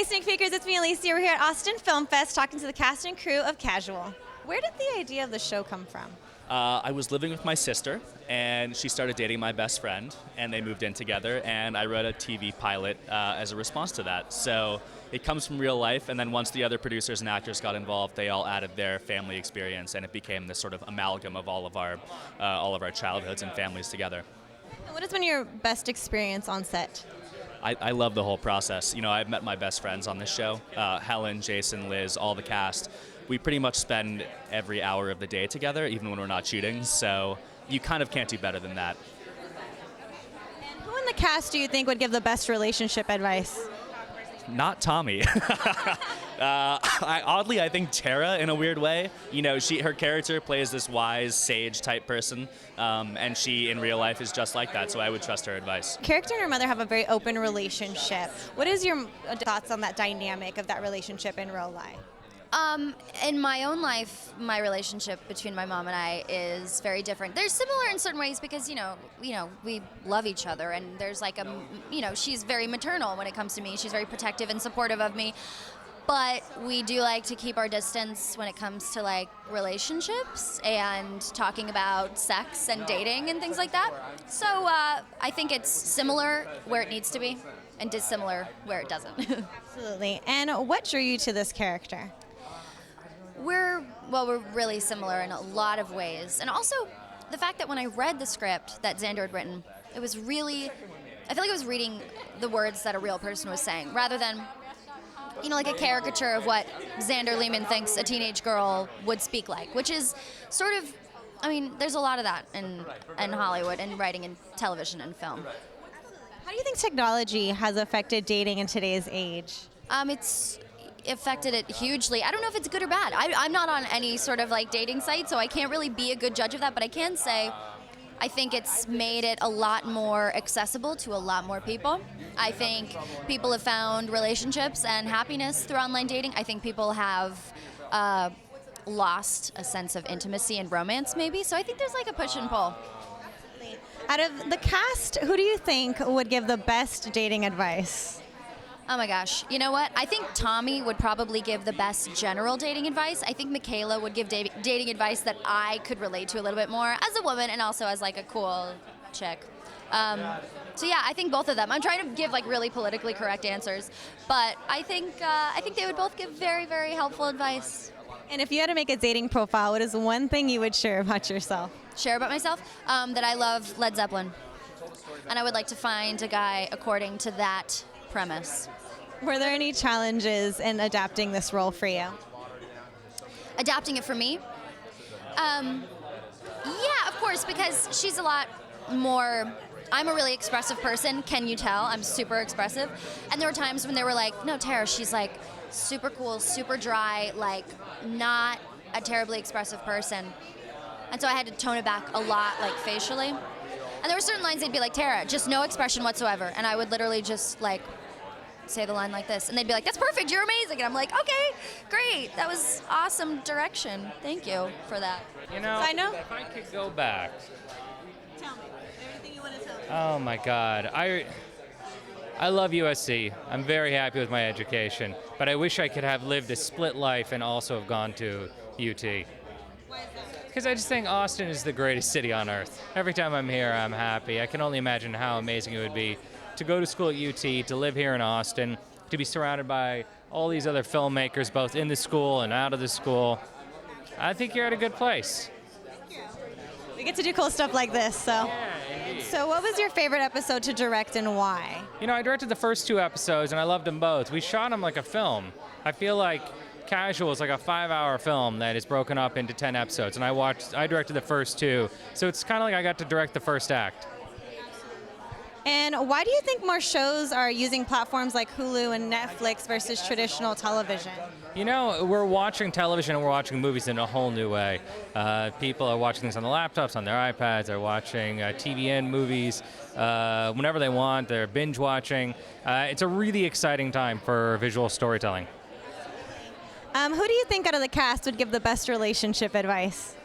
Sneak Peekers, it's me, Alicia. We're here at Austin Film Fest talking to the cast and crew of Casual. Where did the idea of the show come from? I was living with my sister, and she started dating my best friend, and they moved in together, and I wrote a TV pilot as a response to that. So it comes from real life, and then once the other producers and actors got involved, they all added their family experience, and it became this sort of amalgam of all of our childhoods and families together. What has been your best experience on set? I love the whole process. You know, I've met my best friends on this show, Helen, Jason, Liz, all the cast. We pretty much spend every hour of the day together, even when we're not shooting, so you kind of can't do better than that. And who in the cast do you think would give the best relationship advice? Not Tommy. I think Tara, in a weird way. You know, her character plays this wise, sage type person, and she, in real life, is just like that, so I would trust her advice. Character and her mother have a very open relationship. What is your thoughts on that dynamic of that relationship in real life? In my own life, my relationship between my mom and I is very different. They're similar in certain ways because, you know, we love each other, and there's like she's very maternal when it comes to me. She's very protective and supportive of me. But we do like to keep our distance when it comes to like relationships and talking about sex and dating and things like that. So I think it's similar where it needs to be and dissimilar where it doesn't. Absolutely. And what drew you to this character? We're really similar in a lot of ways. And also the fact that when I read the script that Xander had written, I feel like I was reading the words that a real person was saying rather than, like a caricature of what Xander Lehman thinks a teenage girl would speak like, which is sort of, there's a lot of that in Hollywood and writing in television and film. How do you think technology has affected dating in today's age? It's affected it hugely. I don't know if it's good or bad. I'm not on any sort of like dating site, so I can't really be a good judge of that, but I can say I think it's made it a lot more accessible to a lot more people. I think people have found relationships and happiness through online dating. I think people have lost a sense of intimacy and romance maybe, so I think there's like a push and pull. Out of the cast, who do you think would give the best dating advice? Oh my gosh. You know what? I think Tommy would probably give the best general dating advice. I think Michaela would give dating advice that I could relate to a little bit more as a woman and also as like a cool chick. So yeah, I think both of them. I'm trying to give like really politically correct answers, but I think they would both give very, very helpful advice. And if you had to make a dating profile, what is one thing you would share about yourself? Share about myself? That I love Led Zeppelin. And I would like to find a guy according to that premise. Were there any challenges in adapting this role for you? Adapting it for me? Yeah, of course, because she's a lot more. I'm a really expressive person, can you tell? I'm super expressive. And there were times when they were like, no, Tara, she's like super cool, super dry, like not a terribly expressive person. And so I had to tone it back a lot, like facially. And there were certain lines they'd be like, Tara, just no expression whatsoever. And I would literally just like say the line like this. And they'd be like, that's perfect, you're amazing. And I'm like, okay, great. That was awesome direction. Thank you for that. You know, I know. If I could go back. Tell me. Everything you want to tell me. Oh my God. I love USC. I'm very happy with my education. But I wish I could have lived a split life and also have gone to UT. Why is that? Because I just think Austin is the greatest city on earth. Every time I'm here, I'm happy. I can only imagine how amazing it would be to go to school at UT, to live here in Austin, to be surrounded by all these other filmmakers, both in the school and out of the school. I think you're at a good place. We get to do cool stuff like this, so. Yeah, indeed. So what was your favorite episode to direct and why? You know, I directed the first 2 episodes, and I loved them both. We shot them like a film. I feel like Casual is like a 5-hour film that is broken up into 10 episodes, and I directed the first 2, so it's kind of like I got to direct the first act. And why do you think more shows are using platforms like Hulu and Netflix versus traditional television? You know, we're watching television and we're watching movies in a whole new way. People are watching things on their laptops, on their iPads, they're watching TVN movies whenever they want, they're binge watching. It's a really exciting time for visual storytelling. Who do you think out of the cast would give the best relationship advice?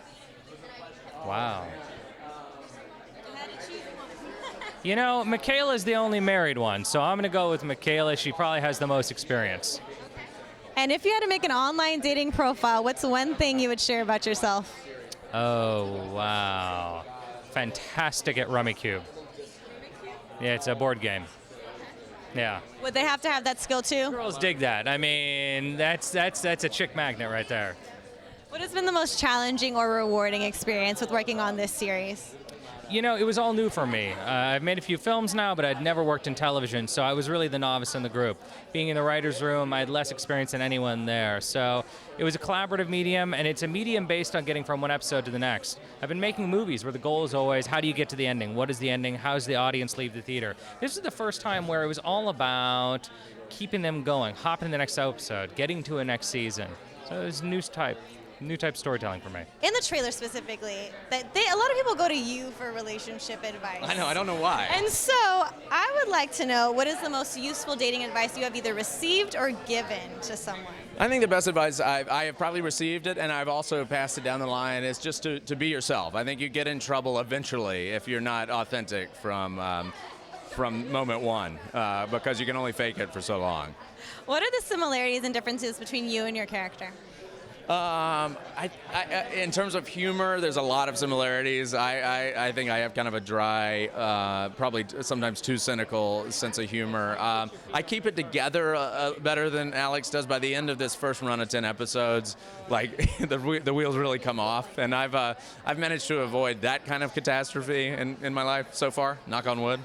Wow. You know, Michaela's the only married one, so I'm going to go with Michaela. She probably has the most experience. And if you had to make an online dating profile, what's one thing you would share about yourself? Oh, wow. Fantastic at Rummy Cube. Yeah, it's a board game. Yeah. Would they have to have that skill too? Girls dig that. I mean, that's a chick magnet right there. What has been the most challenging or rewarding experience with working on this series? You know, it was all new for me. I've made a few films now, but I'd never worked in television, so I was really the novice in the group. Being in the writer's room, I had less experience than anyone there. So it was a collaborative medium, and it's a medium based on getting from one episode to the next. I've been making movies where the goal is always, how do you get to the ending? What is the ending? How does the audience leave the theater? This is the first time where it was all about keeping them going, hopping to the next episode, getting to a next season. So it was new type storytelling for me. In the trailer specifically, a lot of people go to you for relationship advice. I know, I don't know why. And so I would like to know, what is the most useful dating advice you have either received or given to someone? I think the best advice I have probably received it, and I've also passed it down the line, is just to be yourself. I think you get in trouble eventually if you're not authentic from moment one, because you can only fake it for so long. What are the similarities and differences between you and your character? In terms of humor, there's a lot of similarities. I think I have kind of a dry, probably sometimes too cynical sense of humor. I keep it together better than Alex does. By the end of this first run of 10 episodes, like the wheels really come off, and I've managed to avoid that kind of catastrophe in my life so far. Knock on wood.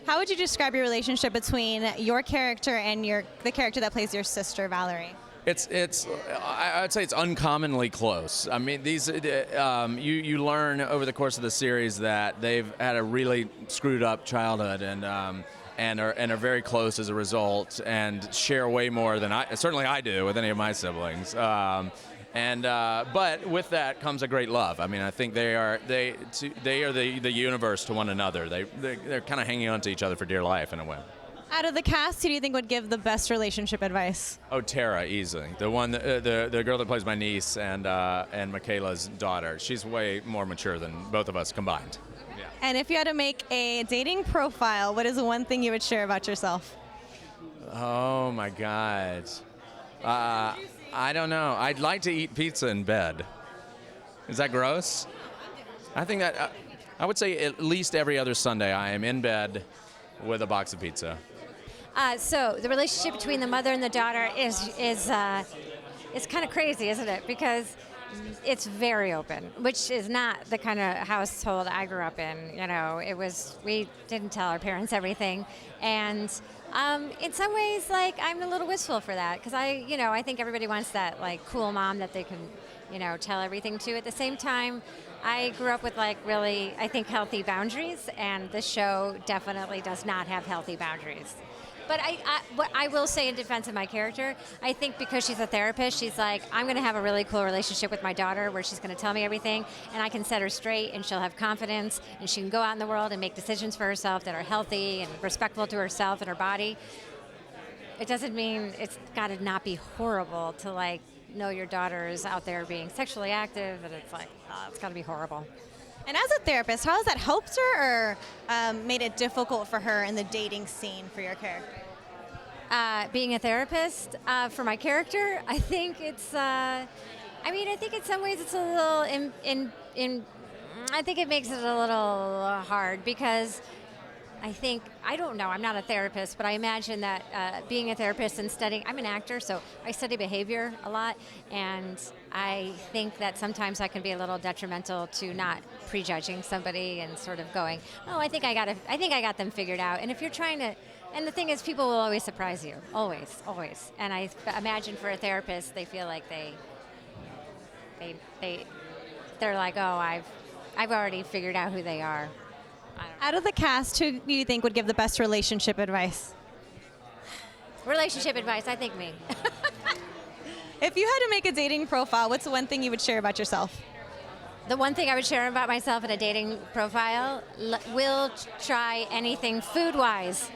How would you describe your relationship between your character and the character that plays your sister, Valerie? I'd say it's uncommonly close. I mean, you learn over the course of the series that they've had a really screwed up childhood and are very close as a result, and share way more than I do with any of my siblings. But with that comes a great love. I mean, I think they are the universe to one another. They're kind of hanging on to each other for dear life in a way. Out of the cast, who do you think would give the best relationship advice? Oh, Tara, easily. The one, the girl that plays my niece and Michaela's daughter. She's way more mature than both of us combined. Yeah. And if you had to make a dating profile, what is the one thing you would share about yourself? Oh my God. I don't know. I'd like to eat pizza in bed. Is that gross? I think that I would say at least every other Sunday I am in bed with a box of pizza. So the relationship between the mother and the daughter is kind of crazy, isn't it? Because it's very open, which is not the kind of household I grew up in. You know, we didn't tell our parents everything, and in some ways, like, I'm a little wistful for that, because I think everybody wants that like cool mom that they can, tell everything to. At the same time, I grew up with really, I think, healthy boundaries, and this show definitely does not have healthy boundaries. But what I will say in defense of my character, I think because she's a therapist, she's like, I'm going to have a really cool relationship with my daughter where she's going to tell me everything, and I can set her straight, and she'll have confidence, and she can go out in the world and make decisions for herself that are healthy and respectful to herself and her body. It doesn't mean it's got to not be horrible to know your daughter is out there being sexually active, and it's it's got to be horrible. And as a therapist, how has that helped her or made it difficult for her in the dating scene for your character? Being a therapist for my character, I think it's. I think in some ways it's a little. I think it makes it a little hard because I don't know, I'm not a therapist, but I imagine that being a therapist and studying, I'm an actor, so I study behavior a lot, and I think that sometimes I can be a little detrimental to not prejudging somebody and sort of going, oh, I think I got them figured out. And if you're trying to, and the thing is, people will always surprise you, always. And I imagine for a therapist, they feel like they're like, oh, I've already figured out who they are. Out of the cast, who do you think would give the best relationship advice? Relationship advice, I think me. If you had to make a dating profile, what's the one thing you would share about yourself? The one thing I would share about myself in a dating profile, will try anything food-wise.